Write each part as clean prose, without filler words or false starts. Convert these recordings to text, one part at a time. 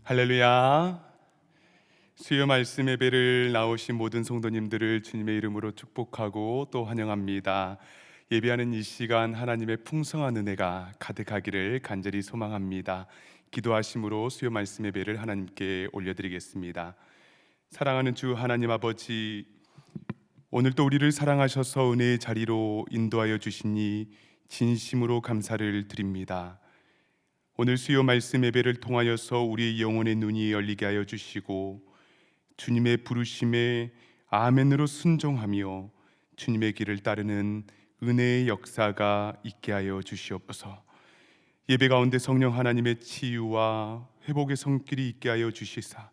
할렐루야. 수요 말씀 예배를 나오신 모든 성도님들을 주님의 이름으로 축복하고 또 환영합니다. 예배하는 이 시간 하나님의 풍성한 은혜가 가득하기를 간절히 소망합니다. 기도하심으로 수요 말씀 예배를 하나님께 올려드리겠습니다. 사랑하는 주 하나님 아버지, 오늘도 우리를 사랑하셔서 은혜의 자리로 인도하여 주시니 진심으로 감사를 드립니다. 오늘 수요 말씀 예배를 통하여서 우리의 영혼의 눈이 열리게 하여 주시고 주님의 부르심에 아멘으로 순종하며 주님의 길을 따르는 은혜의 역사가 있게 하여 주시옵소서. 예배 가운데 성령 하나님의 치유와 회복의 손길이 있게 하여 주시사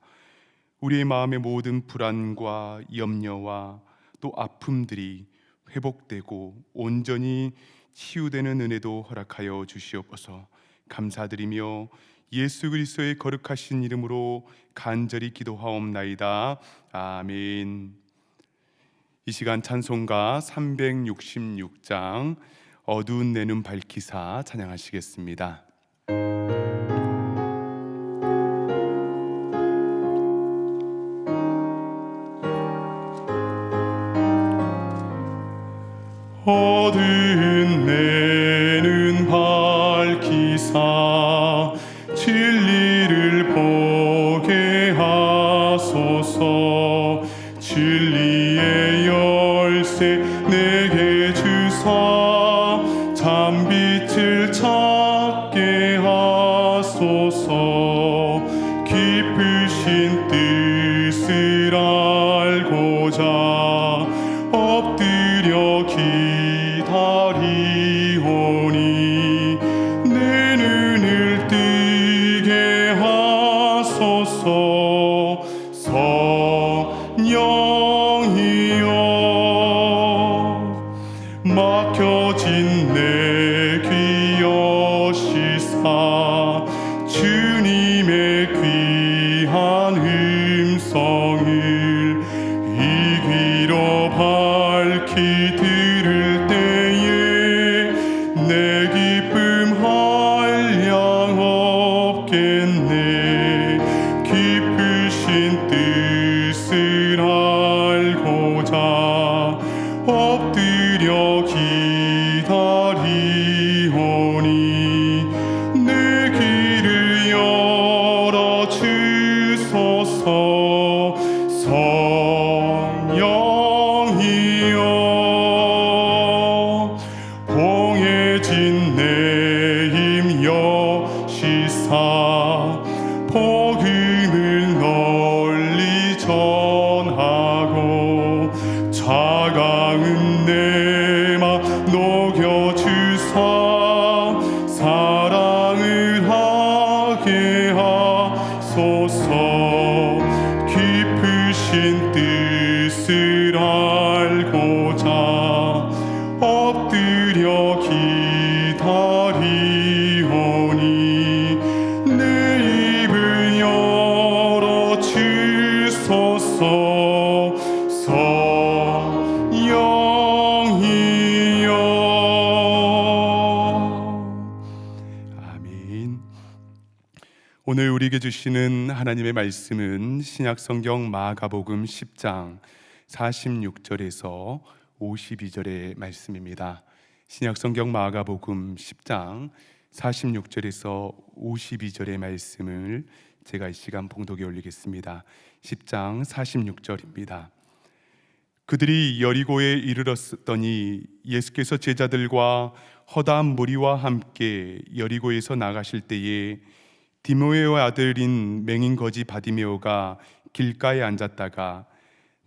우리의 마음의 모든 불안과 염려와 또 아픔들이 회복되고 온전히 치유되는 은혜도 허락하여 주시옵소서. 감사드리며 예수 그리스도의 거룩하신 이름으로 간절히 기도하옵나이다. 아멘. 이 시간 찬송가 366장 어두운 내 눈 밝히사 찬양하시겠습니다. 어두운 내 눈 밝히사 진리를 보게 하소서. 진리의 열쇠 내게 주사 참빛을 찾게 하소서. 깊으신 뜻을 알고자 엎드려 기다리오니 내 눈을 뜨게 하소서. 성령이여 막혀진 내 귀 여시사 주님의 귀한 음성을 이 귀로 밝히 들을 때에 내 기쁨 한량 없겠네. 깊으신 뜻을 알고자 엎드려 기다리오니 내 귀를 열어 주소서. 성령이여 봉해진 내 힘 여시사 복음을 널리 전하고 차가운 내 맘 녹여주사 사랑을 하게 하소서. 깊으신 뜻을 알고자 엎드려 기다리오니 내 입을 열어 주소서. 성령이여. 아멘. 오늘 우리에게 주시는 하나님의 말씀은 신약성경 마가복음 10장 46절에서 52절의 말씀입니다. 신약성경 마가복음 10장 46절에서 52절의 말씀을 제가 이 시간 봉독에 올리겠습니다. 10장 46절입니다. 그들이 여리고에 이르렀더니 예수께서 제자들과 허다한 무리와 함께 여리고에서 나가실 때에 디모에의 아들인 맹인 거지 바디메오가 길가에 앉았다가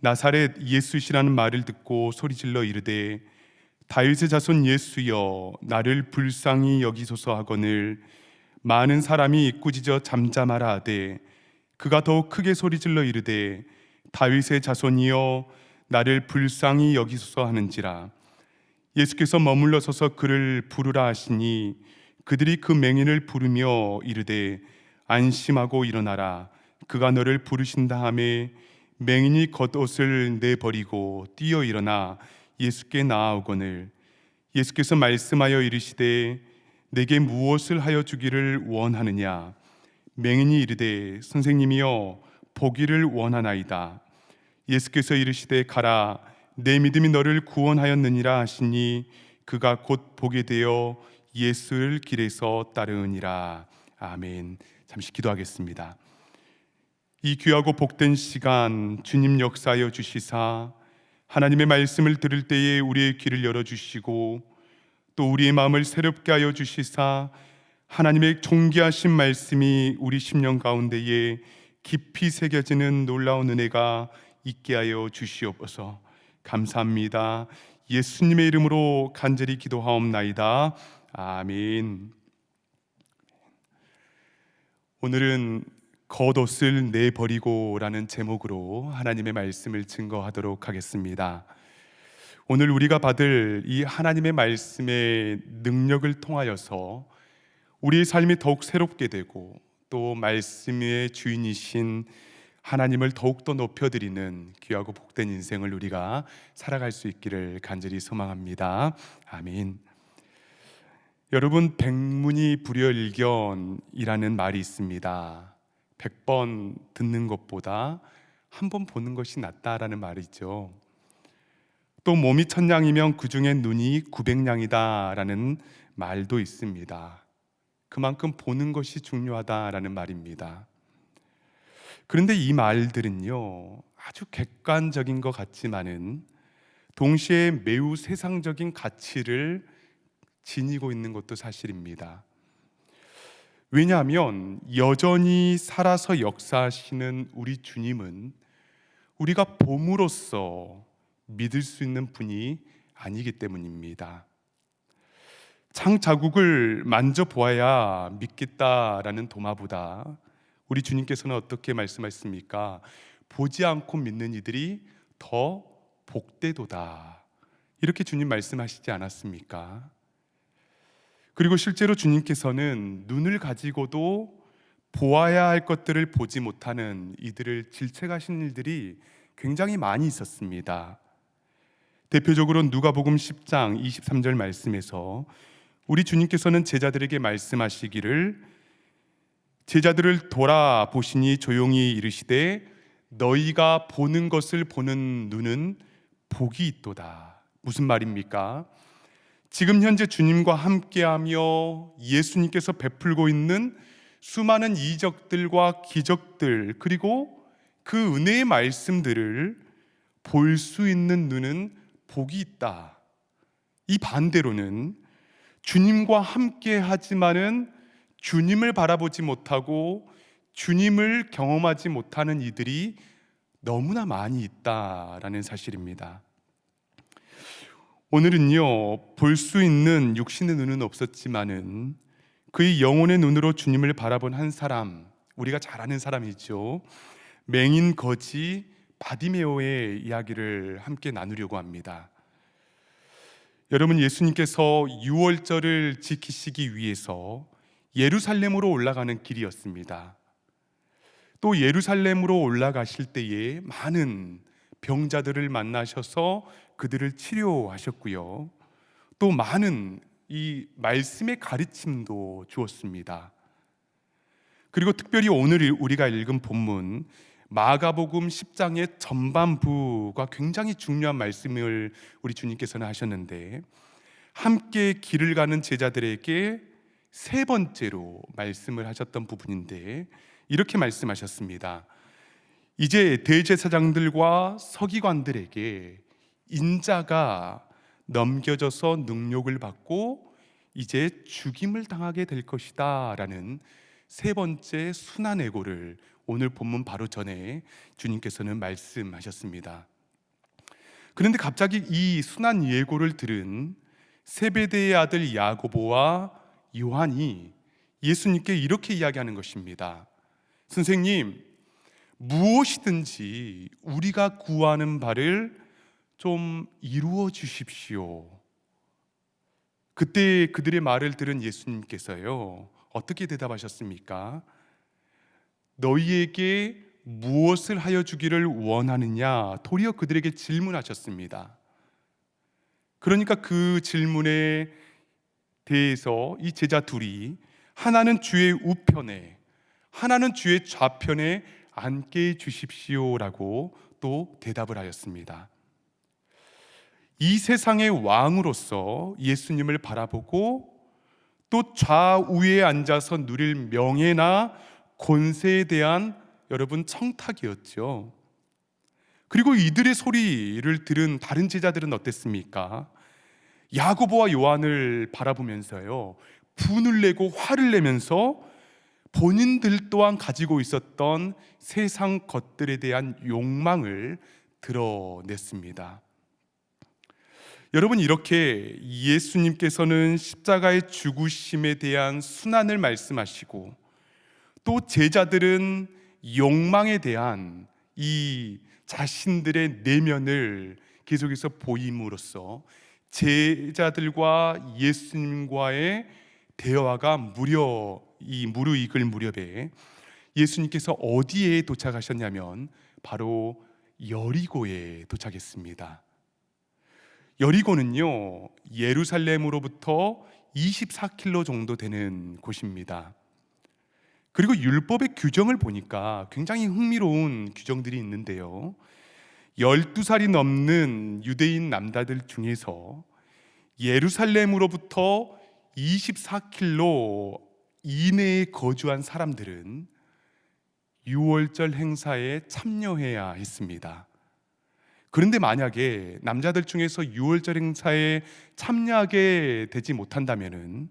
나사렛 예수시라는 말을 듣고 소리질러 이르되 다윗의 자손 예수여 나를 불쌍히 여기소서 하거늘 많은 사람이 꾸짖어 잠잠하라 하되 그가 더욱 크게 소리질러 이르되 다윗의 자손이여 나를 불쌍히 여기소서 하는지라. 예수께서 머물러 서서 그를 부르라 하시니 그들이 그 맹인을 부르며 이르되 안심하고 일어나라 그가 너를 부르신다 하매 맹인이 겉옷을 내버리고 뛰어 일어나 예수께 나아오거늘 예수께서 말씀하여 이르시되 내게 무엇을 하여 주기를 원하느냐. 맹인이 이르되 선생님이여 보기를 원하나이다. 예수께서 이르시되 가라 내 믿음이 너를 구원하였느니라 하시니 그가 곧 보게 되어 예수를 길에서 따르니라. 아멘. 잠시 기도하겠습니다. 이 귀하고 복된 시간 주님 역사하여 주시사 하나님의 말씀을 들을 때에 우리의 귀를 열어주시고 또 우리의 마음을 새롭게 하여 주시사 하나님의 존귀하신 말씀이 우리 심령 가운데에 깊이 새겨지는 놀라운 은혜가 있게 하여 주시옵소서. 감사합니다. 예수님의 이름으로 간절히 기도하옵나이다. 아멘. 오늘은 겉옷을 내버리고 라는 제목으로 하나님의 말씀을 증거하도록 하겠습니다. 오늘 우리가 받을 이 하나님의 말씀의 능력을 통하여서 우리의 삶이 더욱 새롭게 되고 또 말씀의 주인이신 하나님을 더욱더 높여드리는 귀하고 복된 인생을 우리가 살아갈 수 있기를 간절히 소망합니다. 아멘. 여러분, 백문이 불여일견이라는 말이 있습니다. 100번 듣는 것보다 한 번 보는 것이 낫다라는 말이죠. 또 몸이 1000냥이면 그 중에 눈이 900냥이다라는 말도 있습니다. 그만큼 보는 것이 중요하다라는 말입니다. 그런데 이 말들은요, 아주 객관적인 것 같지만은 동시에 매우 세상적인 가치를 지니고 있는 것도 사실입니다. 왜냐하면 여전히 살아서 역사하시는 우리 주님은 우리가 봄으로써 믿을 수 있는 분이 아니기 때문입니다. 창 자국을 만져보아야 믿겠다라는 도마보다 우리 주님께서는 어떻게 말씀하셨습니까? 보지 않고 믿는 이들이 더 복되도다, 이렇게 주님 말씀하시지 않았습니까? 그리고 실제로 주님께서는 눈을 가지고도 보아야 할 것들을 보지 못하는 이들을 질책하신 일들이 굉장히 많이 있었습니다. 대표적으로 누가복음 10장 23절 말씀에서 우리 주님께서는 제자들에게 말씀하시기를 제자들을 돌아보시니 조용히 이르시되 너희가 보는 것을 보는 눈은 복이 있도다. 무슨 말입니까? 지금 현재 주님과 함께하며 예수님께서 베풀고 있는 수많은 이적들과 기적들, 그리고 그 은혜의 말씀들을 볼 수 있는 눈은 복이 있다. 이 반대로는 주님과 함께하지만은 주님을 바라보지 못하고 주님을 경험하지 못하는 이들이 너무나 많이 있다라는 사실입니다. 오늘은요, 볼 수 있는 육신의 눈은 없었지만은 그의 영혼의 눈으로 주님을 바라본 한 사람, 우리가 잘 아는 사람이죠. 맹인 거지 바디메오의 이야기를 함께 나누려고 합니다. 여러분, 예수님께서 유월절을 지키시기 위해서 예루살렘으로 올라가는 길이었습니다. 또 예루살렘으로 올라가실 때에 많은 병자들을 만나셔서 그들을 치료하셨고요. 또 많은 이 말씀의 가르침도 주었습니다. 그리고 특별히 오늘 우리가 읽은 본문 마가복음 10장의 전반부가 굉장히 중요한 말씀을 우리 주님께서는 하셨는데, 함께 길을 가는 제자들에게 세 번째로 말씀을 하셨던 부분인데 이렇게 말씀하셨습니다. 이제 대제사장들과 서기관들에게 인자가 넘겨져서 능욕을 받고 이제 죽임을 당하게 될 것이다 라는 세 번째 순환 예고를 오늘 본문 바로 전에 주님께서는 말씀하셨습니다. 그런데 갑자기 이 순환 예고를 들은 세베대의 아들 야고보와 요한이 예수님께 이렇게 이야기하는 것입니다. 선생님, 무엇이든지 우리가 구하는 바를 좀 이루어 주십시오. 그때 그들의 말을 들은 예수님께서요, 어떻게 대답하셨습니까? 너희에게 무엇을 하여 주기를 원하느냐? 도리어 그들에게 질문하셨습니다. 그러니까 그 질문에 대해서 이 제자 둘이 하나는 주의 우편에, 하나는 주의 좌편에 앉게 해 주십시오라고 또 대답을 하였습니다. 이 세상의 왕으로서 예수님을 바라보고 또 좌우에 앉아서 누릴 명예나 권세에 대한 여러분 청탁이었죠. 그리고 이들의 소리를 들은 다른 제자들은 어땠습니까? 야고보와 요한을 바라보면서요, 분을 내고 화를 내면서 본인들 또한 가지고 있었던 세상 것들에 대한 욕망을 드러냈습니다. 여러분, 이렇게 예수님께서는 십자가의 죽으심에 대한 순환을 말씀하시고 또 제자들은 욕망에 대한 이 자신들의 내면을 계속해서 보임으로써 제자들과 예수님과의 대화가 무르익을 무렵에 예수님께서 어디에 도착하셨냐면 바로 여리고에 도착했습니다. 여리고는요, 예루살렘으로부터 24km 정도 되는 곳입니다. 그리고 율법의 규정을 보니까 굉장히 흥미로운 규정들이 있는데요, 12살이 넘는 유대인 남자들 중에서 예루살렘으로부터 24km 이내에 거주한 사람들은 유월절 행사에 참여해야 했습니다. 그런데 만약에 남자들 중에서 유월절 행사에 참여하게 되지 못한다면은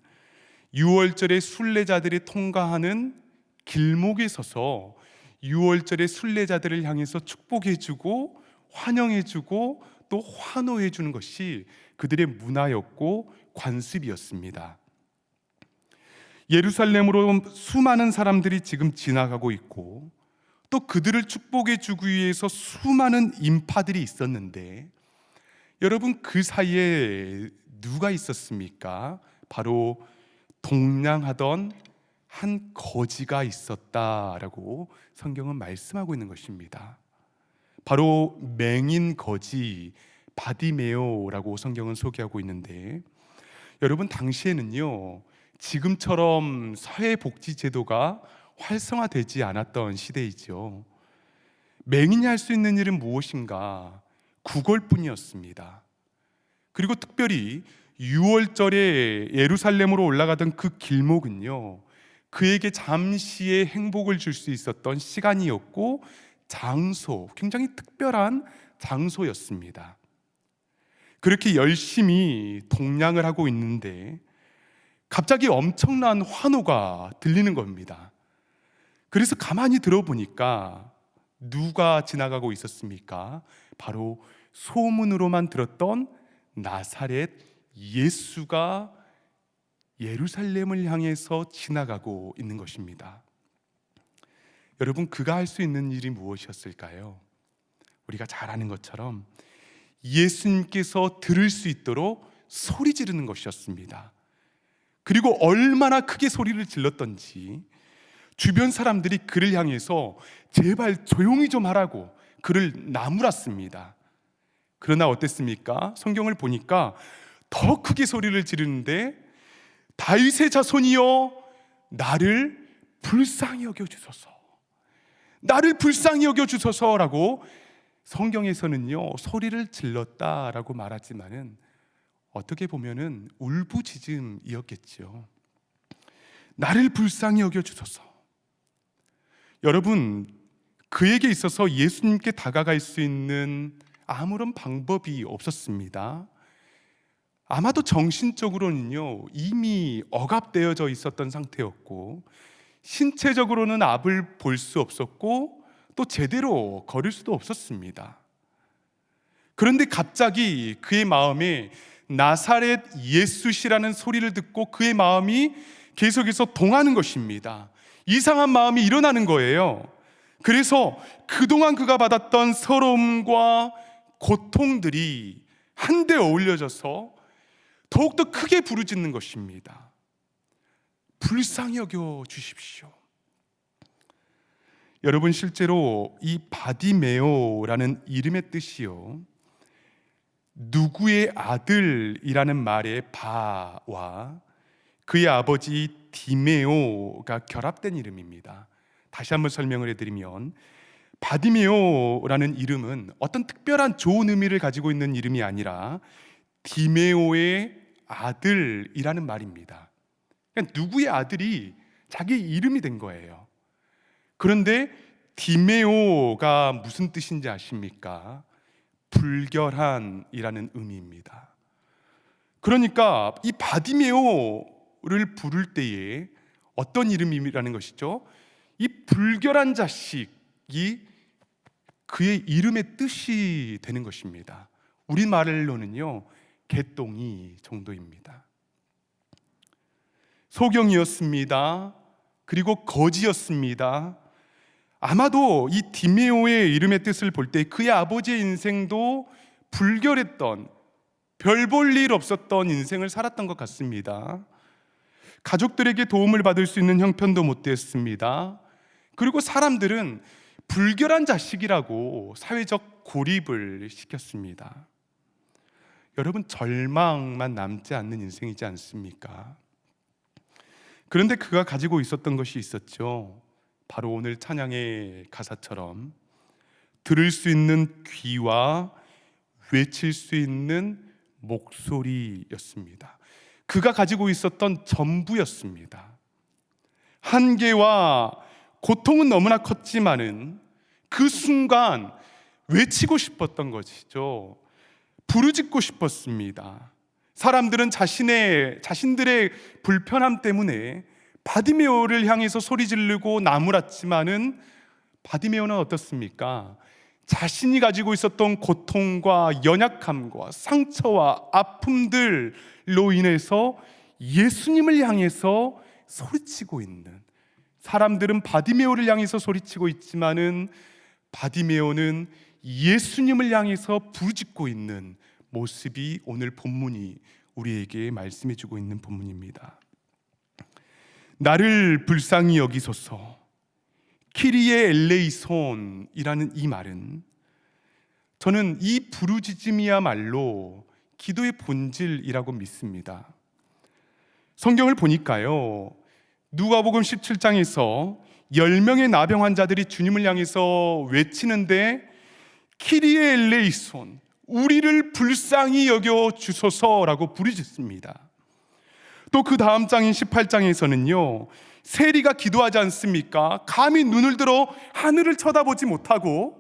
유월절의 순례자들이 통과하는 길목에 서서 유월절의 순례자들을 향해서 축복해주고 환영해주고 또 환호해주는 것이 그들의 문화였고 관습이었습니다. 예루살렘으로 수많은 사람들이 지금 지나가고 있고 또 그들을 축복해주기 위해서 수많은 인파들이 있었는데 여러분, 그 사이에 누가 있었습니까? 바로 동냥하던 한 거지가 있었다라고 성경은 말씀하고 있는 것입니다. 바로 맹인 거지 바디메오라고 성경은 소개하고 있는데, 여러분, 당시에는요, 지금처럼 사회복지제도가 활성화되지 않았던 시대이죠. 맹인이 할 수 있는 일은 무엇인가? 구걸뿐이었습니다. 그리고 특별히 유월절에 예루살렘으로 올라가던 그 길목은요, 그에게 잠시의 행복을 줄 수 있었던 시간이었고 장소, 굉장히 특별한 장소였습니다. 그렇게 열심히 동냥을 하고 있는데 갑자기 엄청난 환호가 들리는 겁니다. 그래서 가만히 들어보니까 누가 지나가고 있었습니까? 바로 소문으로만 들었던 나사렛 예수가 예루살렘을 향해서 지나가고 있는 것입니다. 여러분, 그가 할 수 있는 일이 무엇이었을까요? 우리가 잘 아는 것처럼 예수님께서 들을 수 있도록 소리 지르는 것이었습니다. 그리고 얼마나 크게 소리를 질렀던지 주변 사람들이 그를 향해서 제발 조용히 좀 하라고 그를 나무랐습니다. 그러나 어땠습니까? 성경을 보니까 더 크게 소리를 지르는데 다윗의 자손이여 나를 불쌍히 여겨주소서, 나를 불쌍히 여겨주소서라고 성경에서는요 소리를 질렀다라고 말하지만은 어떻게 보면은 울부짖음이었겠죠. 나를 불쌍히 여겨주소서. 여러분, 그에게 있어서 예수님께 다가갈 수 있는 아무런 방법이 없었습니다. 아마도 정신적으로는요 이미 억압되어져 있었던 상태였고 신체적으로는 앞을 볼 수 없었고 또 제대로 걸을 수도 없었습니다. 그런데 갑자기 그의 마음에 나사렛 예수시라는 소리를 듣고 그의 마음이 계속해서 동하는 것입니다. 이상한 마음이 일어나는 거예요. 그래서 그동안 그가 받았던 서러움과 고통들이 한데 어울려져서 더욱더 크게 부르짖는 것입니다. 불쌍히 여겨 주십시오. 여러분, 실제로 이 바디메오라는 이름의 뜻이요, 누구의 아들이라는 말의 바와 그의 아버지 디메오가 결합된 이름입니다. 다시 한번 설명을 해드리면, 바디메오라는 이름은 어떤 특별한 좋은 의미를 가지고 있는 이름이 아니라 디메오의 아들이라는 말입니다. 그러니까 누구의 아들이 자기 이름이 된 거예요. 그런데 디메오가 무슨 뜻인지 아십니까? 불결한이라는 의미입니다. 그러니까 이 바디메오를 부를 때에 어떤 이름이라는 것이죠? 이 불결한 자식이 그의 이름의 뜻이 되는 것입니다. 우리말로는요, 개똥이 정도입니다. 소경이었습니다. 그리고 거지였습니다. 아마도 이 디메오의 이름의 뜻을 볼 때 그의 아버지의 인생도 불결했던, 별 볼 일 없었던 인생을 살았던 것 같습니다. 가족들에게 도움을 받을 수 있는 형편도 못 됐습니다. 그리고 사람들은 불결한 자식이라고 사회적 고립을 시켰습니다. 여러분, 절망만 남지 않는 인생이지 않습니까? 그런데 그가 가지고 있었던 것이 있었죠. 바로 오늘 찬양의 가사처럼 들을 수 있는 귀와 외칠 수 있는 목소리였습니다. 그가 가지고 있었던 전부였습니다. 한계와 고통은 너무나 컸지만은 그 순간 외치고 싶었던 것이죠. 부르짖고 싶었습니다. 사람들은 자신들의 불편함 때문에 바디메오를 향해서 소리 지르고 나무랐지만은 바디메오는 어떻습니까? 자신이 가지고 있었던 고통과 연약함과 상처와 아픔들로 인해서 예수님을 향해서 소리치고 있는, 사람들은 바디메오를 향해서 소리치고 있지만은 바디메오는 예수님을 향해서 부르짖고 있는 모습이 오늘 본문이 우리에게 말씀해 주고 있는 본문입니다. 나를 불쌍히 여기소서, 키리에 엘레이손이라는 이 말은, 저는 이 부르짖음이야말로 기도의 본질이라고 믿습니다. 성경을 보니까요, 누가복음 17장에서 10명의 나병 환자들이 주님을 향해서 외치는데 키리에 엘레이손, 우리를 불쌍히 여겨 주소서라고 부르짖습니다. 또 그 다음 장인 18장에서는요, 세리가 기도하지 않습니까? 감히 눈을 들어 하늘을 쳐다보지 못하고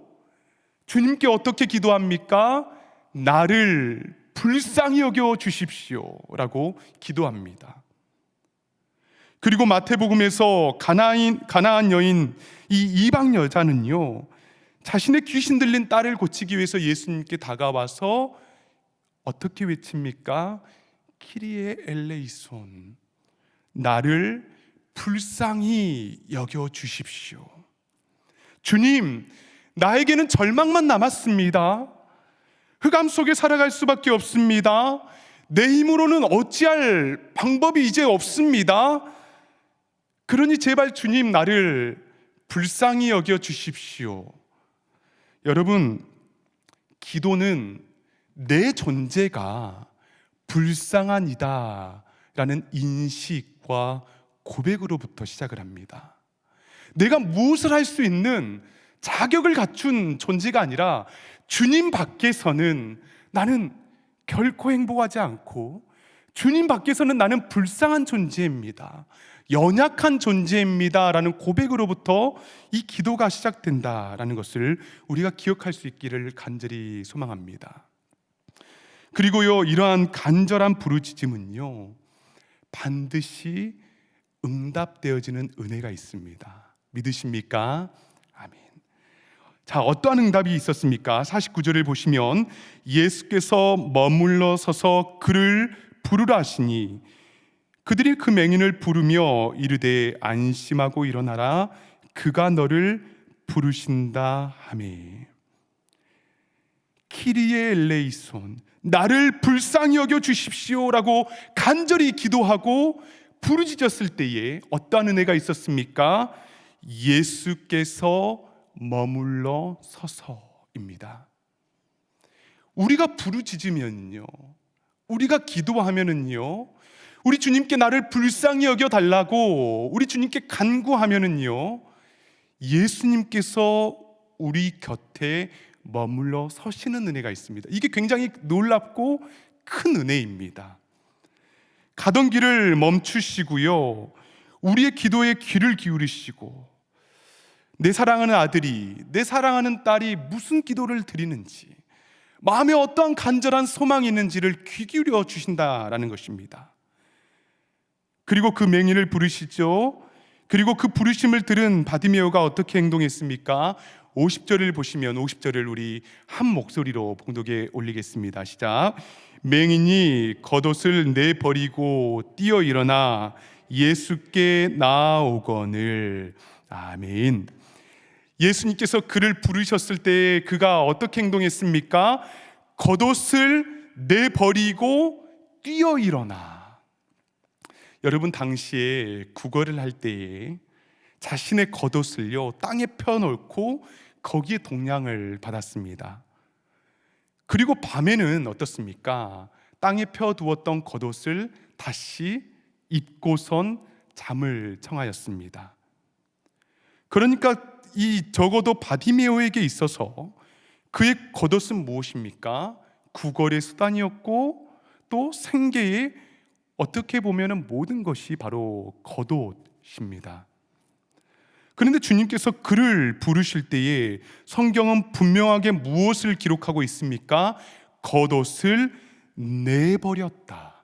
주님께 어떻게 기도합니까? 나를 불쌍히 여겨 주십시오 라고 기도합니다. 그리고 마태복음에서 가나안 여인, 이 이방 여자는요, 자신의 귀신 들린 딸을 고치기 위해서 예수님께 다가와서 어떻게 외칩니까? 키리에 엘레이손, 나를 불쌍히 여겨 주십시오. 주님, 나에게는 절망만 남았습니다. 흑암 속에 살아갈 수밖에 없습니다. 내 힘으로는 어찌할 방법이 이제 없습니다. 그러니 제발 주님, 나를 불쌍히 여겨 주십시오. 여러분, 기도는 내 존재가 불쌍한 이다 라는 인식과 고백으로부터 시작을 합니다. 내가 무엇을 할 수 있는 자격을 갖춘 존재가 아니라 주님 밖에서는 나는 결코 행복하지 않고, 주님 밖에서는 나는 불쌍한 존재입니다, 연약한 존재입니다 라는 고백으로부터 이 기도가 시작된다라는 것을 우리가 기억할 수 있기를 간절히 소망합니다. 그리고요, 이러한 간절한 부르짖음은요, 반드시 응답되어지는 은혜가 있습니다. 믿으십니까? 아멘. 자, 어떠한 응답이 있었습니까? 49절을 보시면 예수께서 머물러 서서 그를 부르라 하시니 그들이 그 맹인을 부르며 이르되 안심하고 일어나라, 그가 너를 부르신다 하매. 키리에 엘레이손, 나를 불쌍히 여겨 주십시오라고 간절히 기도하고 부르짖었을 때에 어떠한 은혜가 있었습니까? 예수께서 머물러 서서입니다. 우리가 부르짖으면요, 우리가 기도하면은요, 우리 주님께 나를 불쌍히 여겨 달라고 우리 주님께 간구하면은요, 예수님께서 우리 곁에 머물러 서시는 은혜가 있습니다. 이게 굉장히 놀랍고 큰 은혜입니다. 가던 길을 멈추시고요, 우리의 기도에 귀를 기울이시고, 내 사랑하는 아들이, 내 사랑하는 딸이 무슨 기도를 드리는지, 마음에 어떠한 간절한 소망이 있는지를 귀 기울여 주신다라는 것입니다. 그리고 그 맹인을 부르시죠. 그리고 그 부르심을 들은 바디메오가 어떻게 행동했습니까? 50절을 보시면, 50절을 우리 한 목소리로 봉독에 올리겠습니다. 시작. 맹인이 겉옷을 내버리고 뛰어 일어나 예수께 나아오거늘. 아멘. 예수님께서 그를 부르셨을 때 그가 어떻게 행동했습니까? 겉옷을 내버리고 뛰어 일어나. 여러분, 당시에 구걸을 할 때에 자신의 겉옷을요 땅에 펴놓고 거기에 동량을 받았습니다. 그리고 밤에는 어떻습니까? 땅에 펴두었던 겉옷을 다시 입고선 잠을 청하였습니다. 그러니까 적어도 바디메오에게 있어서 그의 겉옷은 무엇입니까? 구걸의 수단이었고, 또 생계의 어떻게 보면 모든 것이 바로 겉옷입니다. 그런데 주님께서 그를 부르실 때에 성경은 분명하게 무엇을 기록하고 있습니까? 겉옷을 내버렸다.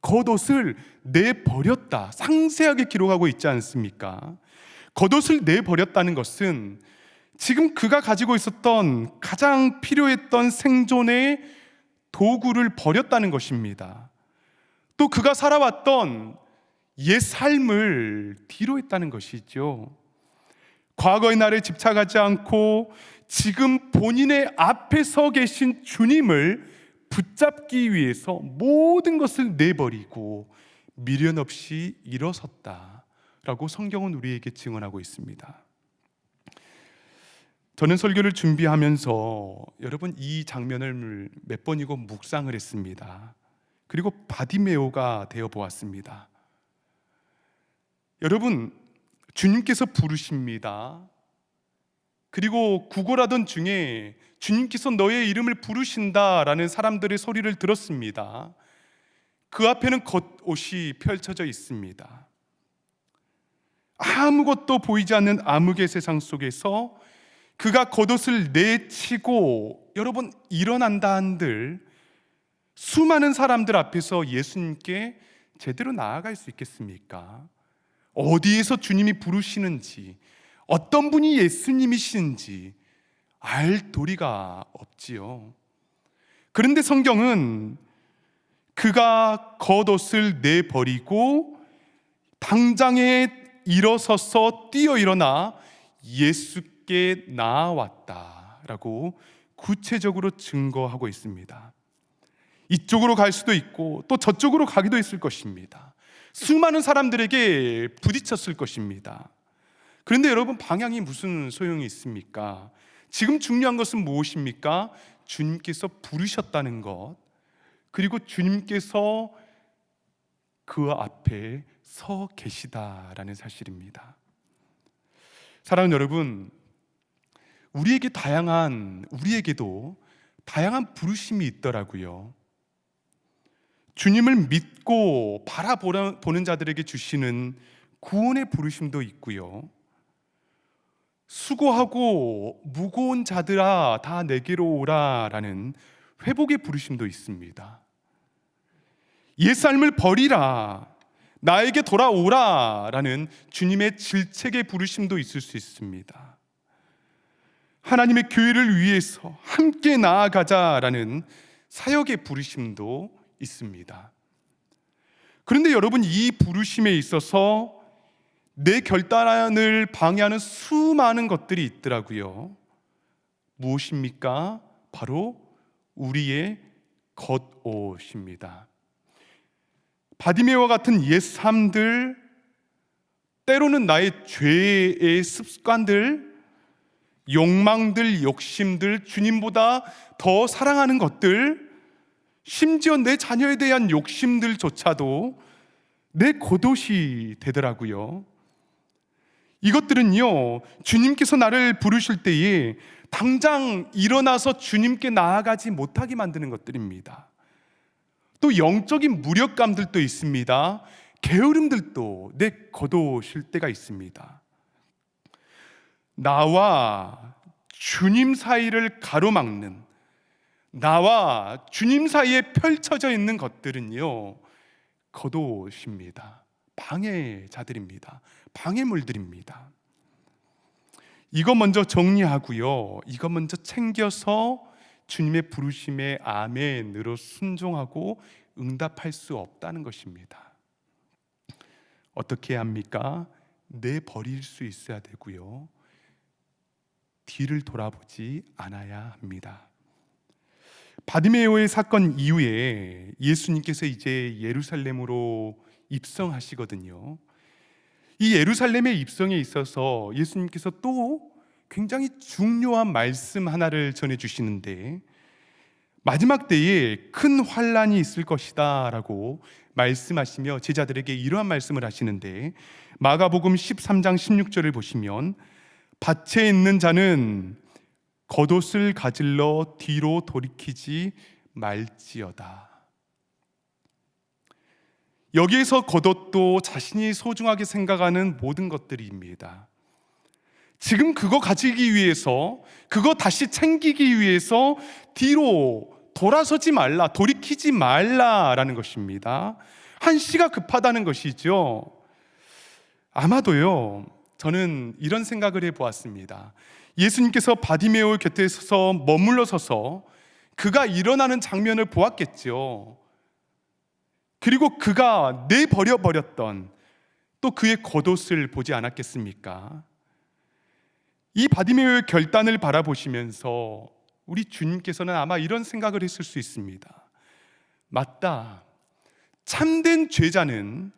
겉옷을 내버렸다. 상세하게 기록하고 있지 않습니까? 겉옷을 내버렸다는 것은 지금 그가 가지고 있었던 가장 필요했던 생존의 도구를 버렸다는 것입니다. 또 그가 살아왔던 옛 삶을 뒤로 했다는 것이죠. 과거의 날에 집착하지 않고 지금 본인의 앞에 서 계신 주님을 붙잡기 위해서 모든 것을 내버리고 미련 없이 일어섰다라고 성경은 우리에게 증언하고 있습니다. 저는 설교를 준비하면서 여러분 이 장면을 몇 번이고 묵상을 했습니다. 그리고 바디메오가 되어 보았습니다. 여러분, 주님께서 부르십니다. 그리고 구걸하던 중에 주님께서 너의 이름을 부르신다라는 사람들의 소리를 들었습니다. 그 앞에는 겉옷이 펼쳐져 있습니다. 아무것도 보이지 않는 암흑의 세상 속에서 그가 겉옷을 내치고 여러분 일어난다 한들 수많은 사람들 앞에서 예수님께 제대로 나아갈 수 있겠습니까? 어디에서 주님이 부르시는지, 어떤 분이 예수님이신지 알 도리가 없지요. 그런데 성경은 그가 겉옷을 내버리고 당장에 일어서서 뛰어 일어나 예수께 나아왔다라고 구체적으로 증거하고 있습니다. 이쪽으로 갈 수도 있고 또 저쪽으로 가기도 했을 것입니다. 수많은 사람들에게 부딪혔을 것입니다. 그런데 여러분, 방향이 무슨 소용이 있습니까? 지금 중요한 것은 무엇입니까? 주님께서 부르셨다는 것, 그리고 주님께서 그 앞에 서 계시다라는 사실입니다. 사랑하는 여러분, 우리에게도 다양한 부르심이 있더라고요. 주님을 믿고 바라보는 자들에게 주시는 구원의 부르심도 있고요. 수고하고 무거운 자들아 다 내게로 오라라는 회복의 부르심도 있습니다. 옛삶을 버리라, 나에게 돌아오라라는 주님의 질책의 부르심도 있을 수 있습니다. 하나님의 교회를 위해서 함께 나아가자라는 사역의 부르심도 있습니다. 그런데 여러분, 이 부르심에 있어서 내 결단을 방해하는 수많은 것들이 있더라고요. 무엇입니까? 바로 우리의 겉옷입니다. 바디메오와 같은 옛 삶들, 때로는 나의 죄의 습관들, 욕망들, 욕심들, 주님보다 더 사랑하는 것들, 심지어 내 자녀에 대한 욕심들조차도 내 겉옷이 되더라고요. 이것들은요, 주님께서 나를 부르실 때에 당장 일어나서 주님께 나아가지 못하게 만드는 것들입니다. 또 영적인 무력감들도 있습니다. 게으름들도 걷어오실 때가 있습니다. 나와 주님 사이를 가로막는, 나와 주님 사이에 펼쳐져 있는 것들은요, 걷어오십니다. 방해자들입니다. 방해물들입니다. 이거 먼저 정리하고요, 이거 먼저 챙겨서 주님의 부르심에 아멘으로 순종하고 응답할 수 없다는 것입니다. 어떻게 해야 합니까? 내버릴 수 있어야 되고요, 뒤를 돌아보지 않아야 합니다. 바디메오의 사건 이후에 예수님께서 이제 예루살렘으로 입성하시거든요. 이 예루살렘의 입성에 있어서 예수님께서 또 굉장히 중요한 말씀 하나를 전해주시는데, 마지막 때에 큰 환란이 있을 것이다 라고 말씀하시며 제자들에게 이러한 말씀을 하시는데, 마가복음 13장 16절을 보시면 밭에 있는 자는 겉옷을 가질러 뒤로 돌이키지 말지어다. 여기에서 겉옷도 자신이 소중하게 생각하는 모든 것들입니다. 지금 그거 가지기 위해서, 그거 다시 챙기기 위해서 뒤로 돌아서지 말라, 돌이키지 말라라는 것입니다. 한시가 급하다는 것이죠. 아마도요, 저는 이런 생각을 해보았습니다. 예수님께서 바디메오 곁에 서서 머물러 서서 그가 일어나는 장면을 보았겠죠. 그리고 그가 내버려 버렸던 또 그의 겉옷을 보지 않았겠습니까? 이 바디메오의 결단을 바라보시면서 우리 주님께서는 아마 이런 생각을 했을 수 있습니다. 맞다, 참된 죄자는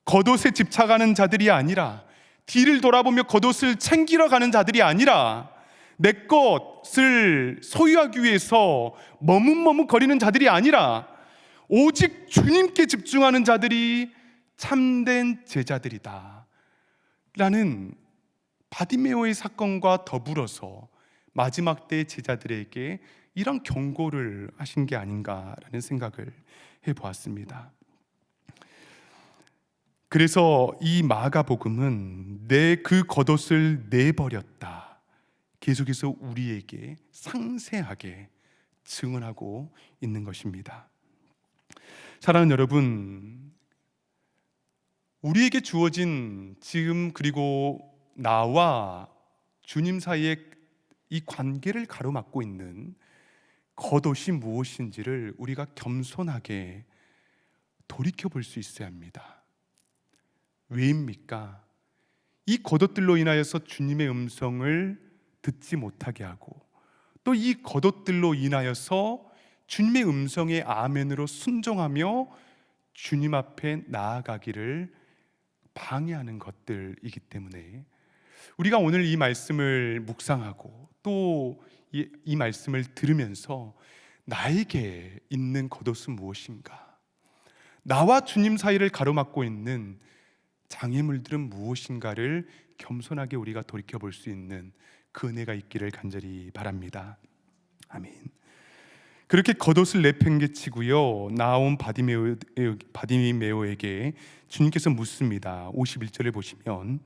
겉옷에 집착하는 자들이 아니라, 뒤를 돌아보며 겉옷을 챙기러 가는 자들이 아니라, 내 것을 소유하기 위해서 머뭇머뭇거리는 자들이 아니라 오직 주님께 집중하는 자들이 참된 제자들이다 라는 바디메오의 사건과 더불어서 마지막 때 제자들에게 이런 경고를 하신 게 아닌가라는 생각을 해보았습니다. 그래서 이 마가복음은 내 그 겉옷을 내버렸다, 계속해서 우리에게 상세하게 증언하고 있는 것입니다. 사랑하는 여러분, 우리에게 주어진 지금 그리고 나와 주님 사이에 이 관계를 가로막고 있는 겉옷이 무엇인지를 우리가 겸손하게 돌이켜볼 수 있어야 합니다. 왜입니까? 이 겉옷들로 인하여서 주님의 음성을 듣지 못하게 하고, 또 이 겉옷들로 인하여서 주님의 음성에 아멘으로 순종하며 주님 앞에 나아가기를 방해하는 것들이기 때문에 우리가 오늘 이 말씀을 묵상하고 또 이 말씀을 들으면서 나에게 있는 겉옷은 무엇인가, 나와 주님 사이를 가로막고 있는 장애물들은 무엇인가를 겸손하게 우리가 돌이켜볼 수 있는 그 은혜가 있기를 간절히 바랍니다. 아멘. 그렇게 겉옷을 내팽개치고요, 나온 바디메오에게 주님께서 묻습니다. 51절을 보시면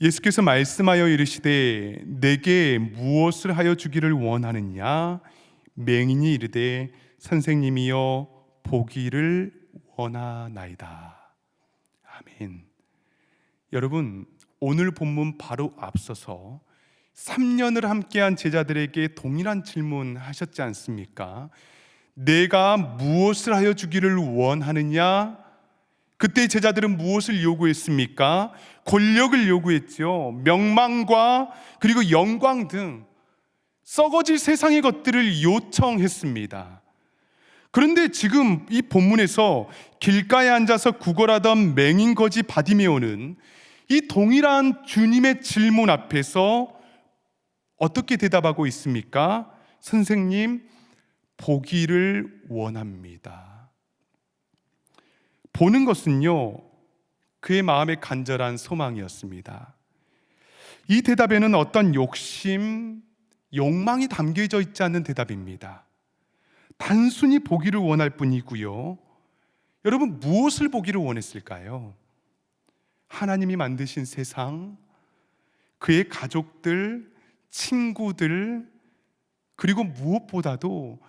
예수께서 말씀하여 이르시되 내게 무엇을 하여 주기를 원하느냐? 맹인이 이르되 선생님이여 보기를 원하나이다. 아멘. 여러분, 오늘 본문 바로 앞서서 3년을 함께한 제자들에게 동일한 질문 하셨지 않습니까? 내가 무엇을 하여 주기를 원하느냐? 그때 제자들은 무엇을 요구했습니까? 권력을 요구했죠. 명망과 그리고 영광 등 썩어질 세상의 것들을 요청했습니다. 그런데 지금 이 본문에서 길가에 앉아서 구걸하던 맹인 거지 바디메오는 이 동일한 주님의 질문 앞에서 어떻게 대답하고 있습니까? 선생님, 보기를 원합니다. 보는 것은요, 그의 마음의 간절한 소망이었습니다. 이 대답에는 어떤 욕심, 욕망이 담겨져 있지 않는 대답입니다. 단순히 보기를 원할 뿐이고요. 여러분, 무엇을 보기를 원했을까요? 하나님이 만드신 세상, 그의 가족들, 친구들, 그리고 무엇보다도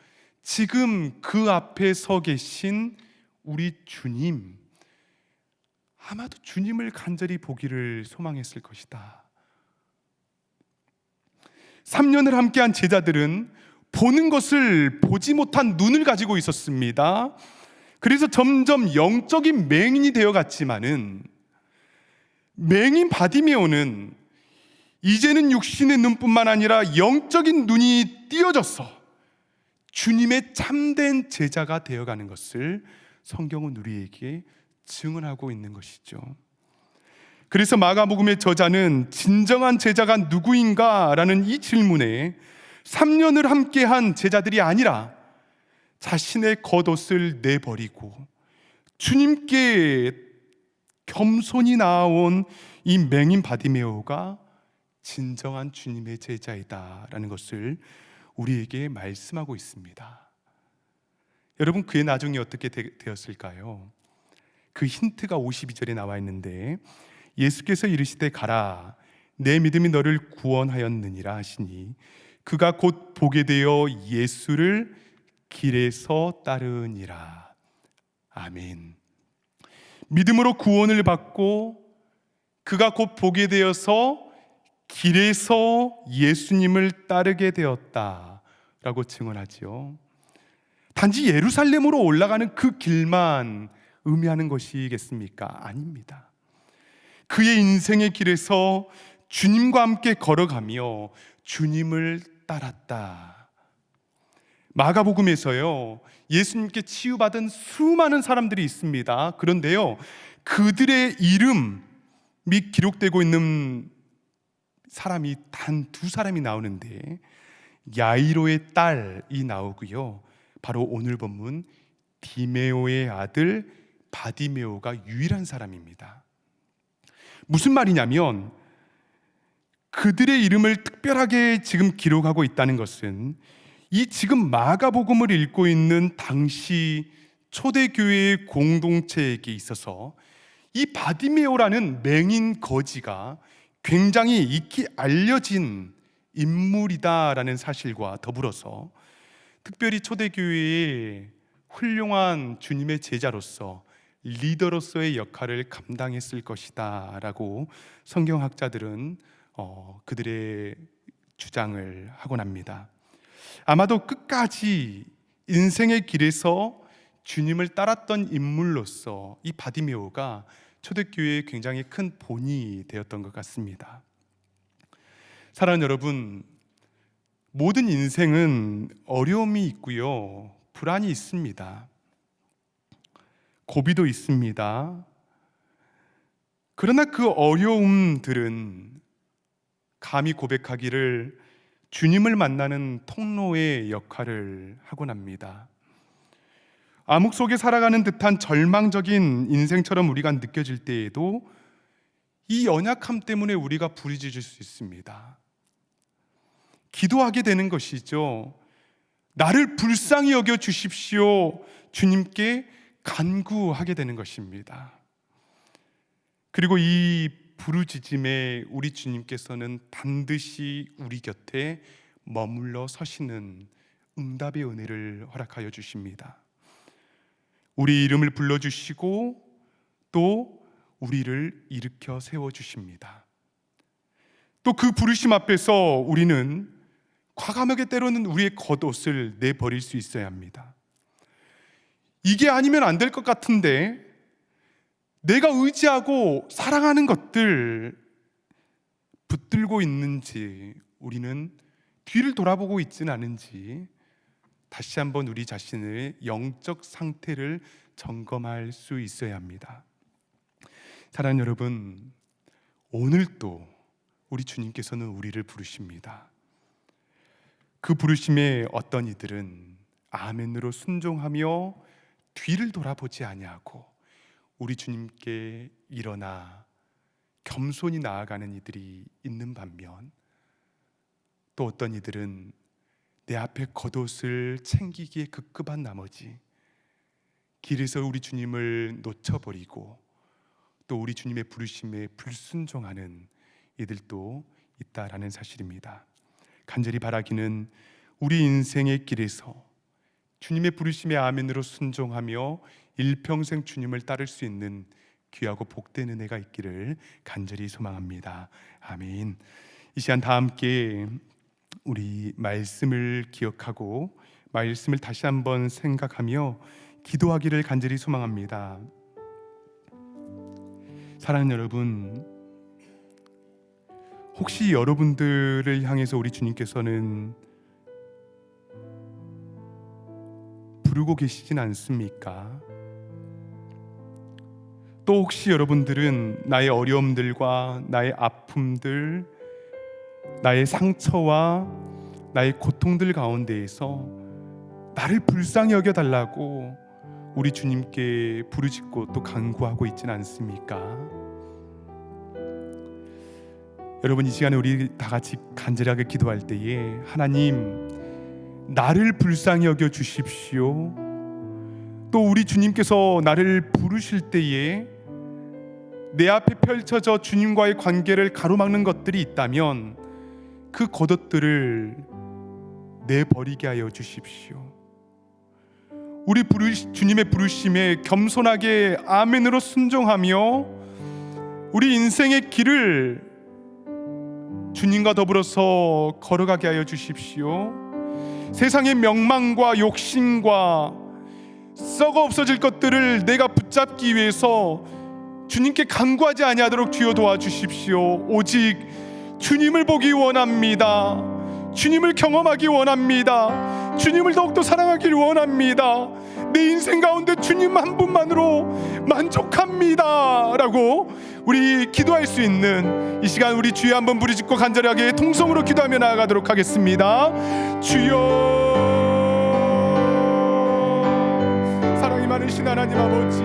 지금 그 앞에 서 계신 우리 주님, 아마도 주님을 간절히 보기를 소망했을 것이다. 3년을 함께한 제자들은 보는 것을 보지 못한 눈을 가지고 있었습니다. 그래서 점점 영적인 맹인이 되어갔지만은, 맹인 바디메오는 이제는 육신의 눈뿐만 아니라 영적인 눈이 띄어져서 주님의 참된 제자가 되어가는 것을 성경은 우리에게 증언하고 있는 것이죠. 그래서 마가복음의 저자는 진정한 제자가 누구인가? 라는 이 질문에 3년을 함께한 제자들이 아니라 자신의 겉옷을 내버리고 주님께 겸손히 나아온 이 맹인 바디메오가 진정한 주님의 제자이다 라는 것을 우리에게 말씀하고 있습니다. 여러분, 그의 나중에 어떻게 되었을까요? 그 힌트가 52절에 나와 있는데, 예수께서 이르시되 가라, 내 믿음이 너를 구원하였느니라 하시니 그가 곧 보게 되어 예수를 길에서 따르니라. 아멘. 믿음으로 구원을 받고 그가 곧 보게 되어서 길에서 예수님을 따르게 되었다라고 증언하지요. 단지 예루살렘으로 올라가는 그 길만 의미하는 것이겠습니까? 아닙니다. 그의 인생의 길에서 주님과 함께 걸어가며 주님을 따랐다. 마가복음에서요, 예수님께 치유받은 수많은 사람들이 있습니다. 그런데요, 그들의 이름이 기록되고 있는 사람이 단 2사람이 나오는데, 야이로의 딸이 나오고요, 바로 오늘 본문 디메오의 아들 바디메오가 유일한 사람입니다. 무슨 말이냐면, 그들의 이름을 특별하게 지금 기록하고 있다는 것은 이 지금 마가복음을 읽고 있는 당시 초대교회의 공동체에게 있어서 이 바디메오라는 맹인 거지가 굉장히 익히 알려진 인물이다라는 사실과 더불어서 특별히 초대교회의 훌륭한 주님의 제자로서 리더로서의 역할을 감당했을 것이다 라고 성경학자들은 그들의 주장을 하곤 합니다. 아마도 끝까지 인생의 길에서 주님을 따랐던 인물로서 이 바디메오가 초대교회의 굉장히 큰 본이 되었던 것 같습니다. 사랑하는 여러분, 모든 인생은 어려움이 있고요, 불안이 있습니다. 고비도 있습니다. 그러나 그 어려움들은 감히 고백하기를 주님을 만나는 통로의 역할을 하곤 합니다. 암흑 속에 살아가는 듯한 절망적인 인생처럼 우리가 느껴질 때에도 이 연약함 때문에 우리가 부르짖을 수 있습니다. 기도하게 되는 것이죠. 나를 불쌍히 여겨 주십시오. 주님께 간구하게 되는 것입니다. 그리고 이 부르짖음에 우리 주님께서는 반드시 우리 곁에 머물러 서시는 응답의 은혜를 허락하여 주십니다. 우리 이름을 불러주시고 또 우리를 일으켜 세워주십니다. 또 그 부르심 앞에서 우리는 과감하게 때로는 우리의 겉옷을 내버릴 수 있어야 합니다. 이게 아니면 안 될 것 같은데, 내가 의지하고 사랑하는 것들 붙들고 있는지, 우리는 뒤를 돌아보고 있지는 않은지 다시 한번 우리 자신의 영적 상태를 점검할 수 있어야 합니다. 사랑하는 여러분, 오늘도 우리 주님께서는 우리를 부르십니다. 그 부르심에 어떤 이들은 아멘으로 순종하며 뒤를 돌아보지 아니하고 우리 주님께 일어나 겸손히 나아가는 이들이 있는 반면, 또 어떤 이들은 내 앞에 겉옷을 챙기기에 급급한 나머지 길에서 우리 주님을 놓쳐버리고 또 우리 주님의 부르심에 불순종하는 이들도 있다라는 사실입니다. 간절히 바라기는 우리 인생의 길에서 주님의 부르심에 아멘으로 순종하며 일평생 주님을 따를 수 있는 귀하고 복된 은혜가 있기를 간절히 소망합니다. 아멘. 이 시간 다 함께 우리 말씀을 기억하고 말씀을 다시 한번 생각하며 기도하기를 간절히 소망합니다. 사랑하는 여러분, 혹시 여러분들을 향해서 우리 주님께서는 부르고 계시진 않습니까? 또 혹시 여러분들은 나의 어려움들과 나의 아픔들, 나의 상처와 나의 고통들 가운데에서 나를 불쌍히 여겨달라고 우리 주님께 부르짖고 또 간구하고 있지는 않습니까? 여러분, 이 시간에 우리 다 같이 간절하게 기도할 때에 하나님, 나를 불쌍히 여겨 주십시오. 또 우리 주님께서 나를 부르실 때에 내 앞에 펼쳐져 주님과의 관계를 가로막는 것들이 있다면 그 겉옷들을 내버리게 하여 주십시오. 우리 주님의 부르심에 겸손하게 아멘으로 순종하며 우리 인생의 길을 주님과 더불어서 걸어가게 하여 주십시오. 세상의 명망과 욕심과 썩어 없어질 것들을 내가 붙잡기 위해서 주님께 간구하지 아니하도록 주여 도와주십시오. 오직 주님을 보기 원합니다. 주님을 경험하기 원합니다. 주님을 더욱더 사랑하기를 원합니다. 내 인생 가운데 주님 한 분만으로 만족합니다 라고 우리 기도할 수 있는 이 시간, 우리 주여 한번 부르짖고 간절하게 통성으로 기도하며 나아가도록 하겠습니다. 주여, 사랑이 많으신 하나님 아버지,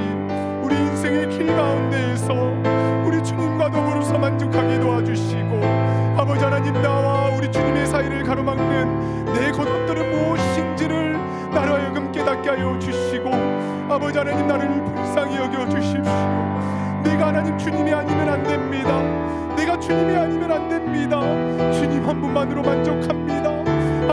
우리 인생의 길 가운데에서 우리 주님과 더불어서 만족하게 도와주시고, 아버지 하나님, 나와 우리 주님의 사이를 가로막는 내 겉옷들은 무엇인지를 나로 하여금 깨닫게 하여 주시고, 아버지 하나님, 나를 불쌍히 여겨 주십시오. 내가 하나님 주님이 아니면 안 됩니다. 내가 주님이 아니면 안 됩니다. 주님 한 분만으로 만족합니다.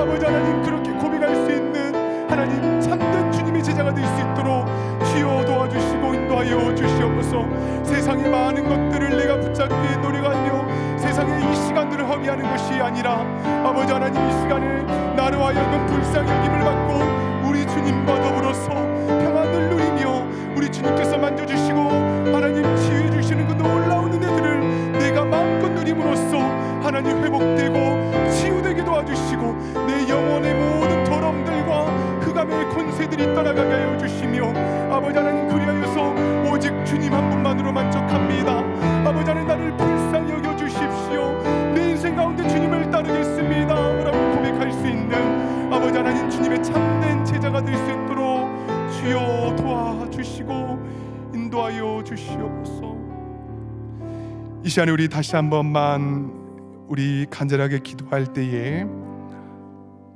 아버지 하나님, 그렇게 고백할 수 있는 하나님 참된 주님의 제자가 될 수 있도록 주여 도와주시고 인도하여 주시옵소서. 세상의 많은 것들을 내가 붙잡기에 노력하며 세상의 이 시간들을 허비하는 것이 아니라, 아버지 하나님, 이 시간에 나로 하여금 불쌍히 여김을 받고 우리 주님과 더불어서 평안을 누리며 우리 주님께서 만져주시고 하나님 치유해 주시는 그 놀라운 은혜들을 내가 마음껏 누림으로써 하나님 회복되고 치유되게 도와주시고 내 영혼의 모든 더러움들과 흑암의 권세들이 떠나가게 하여 주시며, 아버지 하나님, 그리하여서 오직 주님 한 분만으로 만족합니다. 아버지 하나님, 나를 불쌍히 여겨 주십시오. 내 인생 가운데 주님을 따르겠습니다 라고 고백할 수 있는 아버지 하나님, 주님의 참된 제자가 될 수 있도록 주여 도와주시고 인도하여 주시옵소서. 이 시간에 우리 다시 한 번만 우리 간절하게 기도할 때에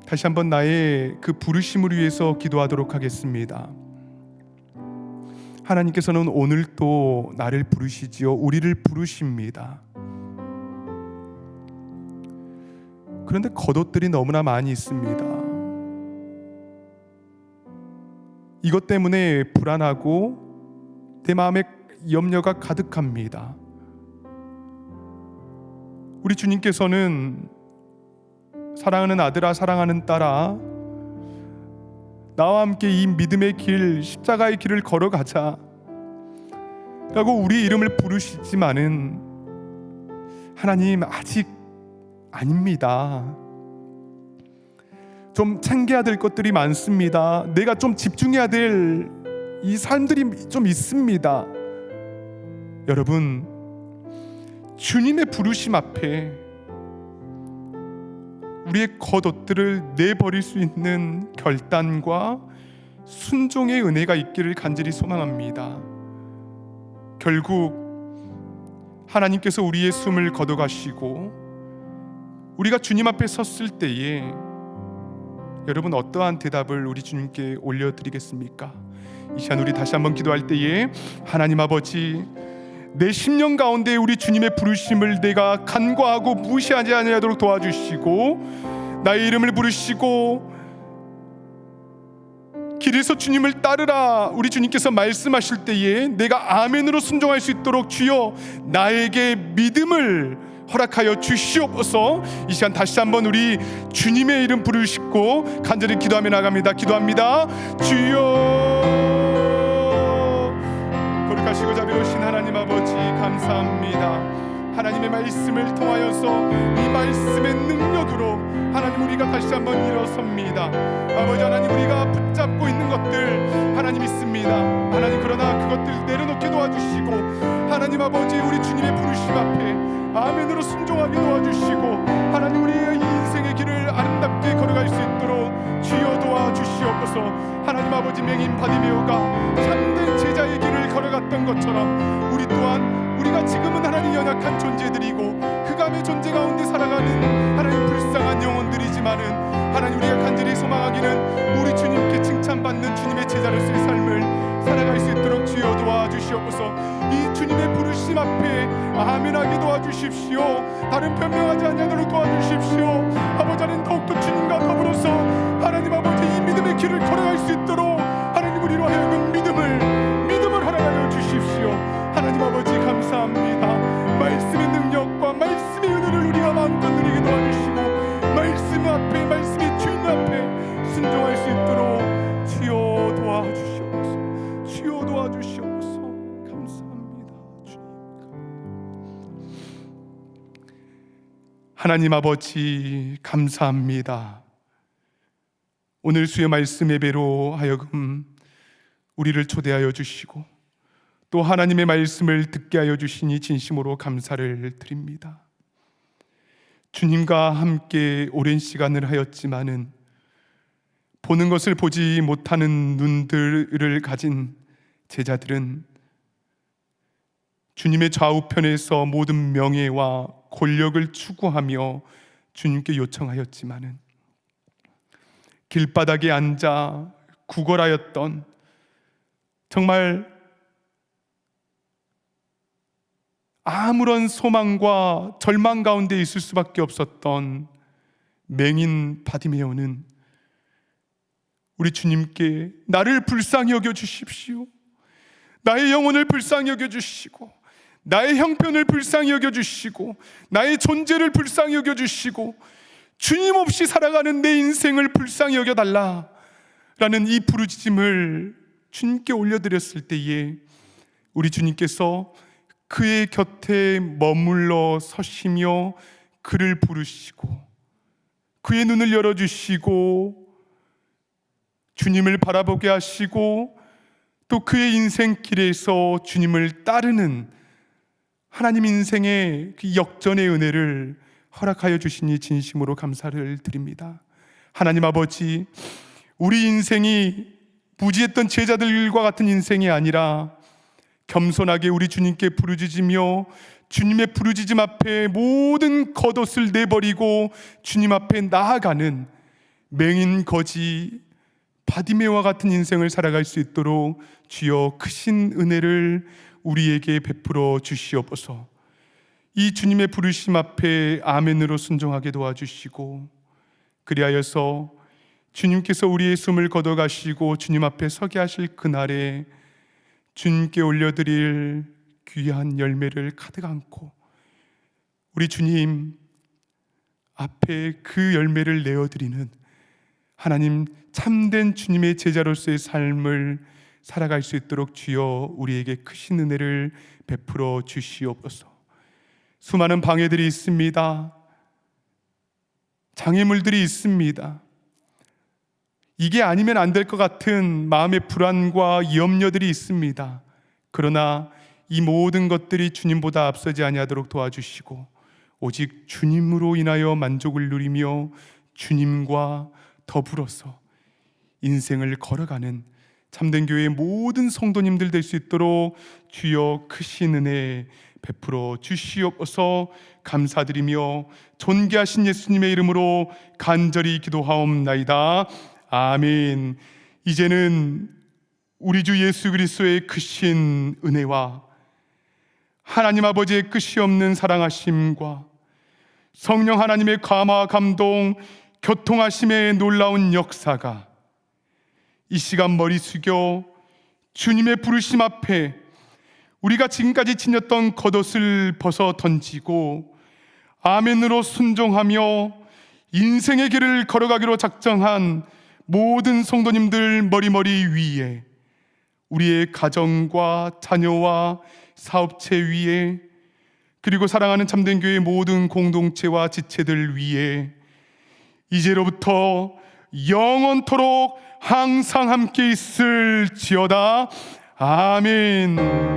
다시 한번 나의 그 부르심을 위해서 기도하도록 하겠습니다. 하나님께서는 오늘 또 나를 부르시지요. 우리를 부르십니다. 그런데 겉옷들이 너무나 많이 있습니다. 이것 때문에 불안하고 내 마음에 염려가 가득합니다. 우리 주님께서는 사랑하는 아들아, 사랑하는 딸아, 나와 함께 이 믿음의 길, 십자가의 길을 걸어가자 라고 우리 이름을 부르시지만은 하나님, 아직 아닙니다. 좀 챙겨야 될 것들이 많습니다. 내가 좀 집중해야 될 이 삶들이 좀 있습니다. 여러분, 주님의 부르심 앞에 우리의 겉옷들을 내버릴 수 있는 결단과 순종의 은혜가 있기를 간절히 소망합니다. 결국 하나님께서 우리의 숨을 거둬가시고 우리가 주님 앞에 섰을 때에 여러분 어떠한 대답을 우리 주님께 올려드리겠습니까? 이 시간 우리 다시 한번 기도할 때에 하나님 아버지, 내 심령 가운데 우리 주님의 부르심을 내가 간과하고 무시하지 아니하도록 도와주시고, 나의 이름을 부르시고 길에서 주님을 따르라 우리 주님께서 말씀하실 때에 내가 아멘으로 순종할 수 있도록 주여 나에게 믿음을 허락하여 주시옵소서. 이 시간 다시 한번 우리 주님의 이름 부르시고 간절히 기도하며 나갑니다. 기도합니다. 주여, 거룩하시고 자비로우신 하나님 아버지 감사합니다. 하나님의 말씀을 통하여서 이 말씀의 능력으로 하나님 우리가 다시 한번 일어섭니다. 아버지 하나님, 우리가 붙잡고 있는 것들 하나님 있습니다. 하나님, 그러나 그것들 내려놓게 도와주시고 하나님 아버지, 우리 주님의 부르심 앞에 아멘으로 순종하게 도와주시고 하나님, 우리의 이 인생의 길을 아름답게 걸어갈 수 있도록 주여 도와주시옵소서. 하나님 아버지, 맹인 바디메오가 참된 제자의 길을 걸어갔던 것처럼 우리 또한 우리가 지금은 하나님 연약한 존재들이고 흑암의 존재 가운데 살아가는 하나님 불쌍한 영혼들이지만은 하나님, 우리가 간절히 소망하기는 우리 주님께 칭찬받는 주님의 제자로서의 삶을 살아갈 수 있도록 주여 도와주시옵소서. 이 주님의 부르심 앞에 아멘하게 도와주십시오. 다른 변명하지 아니하도록 도와주십시오. 아버지 하나님, 더욱더 주님과 더불어서 하나님 아버지 이 믿음의 길을 걸어갈 수 있도록 하나님, 우리로 하여금 믿음을 허락하여 주십시오. 하나님 아버지 감사합니다. 말씀의 능력과 말씀의 은혜를 우리가 마음껏 누리게 도와주시고 말씀 앞에, 말씀의 주인 앞에 순종할 수 있도록 주여 도와주시옵소서. 주여 도와주시옵소서. 감사합니다. 주님. 하나님 아버지 감사합니다. 오늘 주의 말씀 예배로 하여금 우리를 초대하여 주시고 또 하나님의 말씀을 듣게 하여 주시니 진심으로 감사를 드립니다. 주님과 함께 오랜 시간을 하였지만은 보는 것을 보지 못하는 눈들을 가진 제자들은 주님의 좌우편에서 모든 명예와 권력을 추구하며 주님께 요청하였지만은 길바닥에 앉아 구걸하였던, 정말 아무런 소망과 절망 가운데 있을 수밖에 없었던 맹인 바디메오는 우리 주님께 나를 불쌍히 여겨 주십시오, 나의 영혼을 불쌍히 여겨 주시고 나의 형편을 불쌍히 여겨 주시고 나의 존재를 불쌍히 여겨 주시고 주님 없이 살아가는 내 인생을 불쌍히 여겨 달라라는 이 부르짖음을 주님께 올려드렸을 때에 우리 주님께서 그의 곁에 머물러 서시며 그를 부르시고 그의 눈을 열어주시고 주님을 바라보게 하시고 또 그의 인생길에서 주님을 따르는 하나님 인생의 그 역전의 은혜를 허락하여 주시니 진심으로 감사를 드립니다. 하나님 아버지, 우리 인생이 무지했던 제자들과 같은 인생이 아니라 겸손하게 우리 주님께 부르짖으며 주님의 부르짖음 앞에 모든 겉옷을 내버리고 주님 앞에 나아가는 맹인 거지 바디메오와 같은 인생을 살아갈 수 있도록 주여 크신 은혜를 우리에게 베풀어 주시옵소서. 이 주님의 부르심 앞에 아멘으로 순종하게 도와주시고 그리하여서 주님께서 우리의 숨을 거둬가시고 주님 앞에 서게 하실 그날에 주님께 올려드릴 귀한 열매를 가득 안고 우리 주님 앞에 그 열매를 내어드리는 하나님 참된 주님의 제자로서의 삶을 살아갈 수 있도록 주여 우리에게 크신 은혜를 베풀어 주시옵소서. 수많은 방해들이 있습니다. 장애물들이 있습니다. 이게 아니면 안 될 것 같은 마음의 불안과 염려들이 있습니다. 그러나 이 모든 것들이 주님보다 앞서지 아니하도록 도와주시고 오직 주님으로 인하여 만족을 누리며 주님과 더불어서 인생을 걸어가는 참된 교회의 모든 성도님들 될 수 있도록 주여 크신 은혜 베풀어 주시옵소서. 감사드리며 존귀하신 예수님의 이름으로 간절히 기도하옵나이다. 아멘. 이제는 우리 주 예수 그리스도의 크신 은혜와 하나님 아버지의 끝이 없는 사랑하심과 성령 하나님의 감화 감동 교통하심의 놀라운 역사가 이 시간 머리 숙여 주님의 부르심 앞에 우리가 지금까지 지녔던 겉옷을 벗어 던지고 아멘으로 순종하며 인생의 길을 걸어가기로 작정한 모든 성도님들 머리 위에, 우리의 가정과 자녀와 사업체 위에, 그리고 사랑하는 참된 교회의 모든 공동체와 지체들 위에 이제로부터 영원토록 항상 함께 있을지어다. 아멘.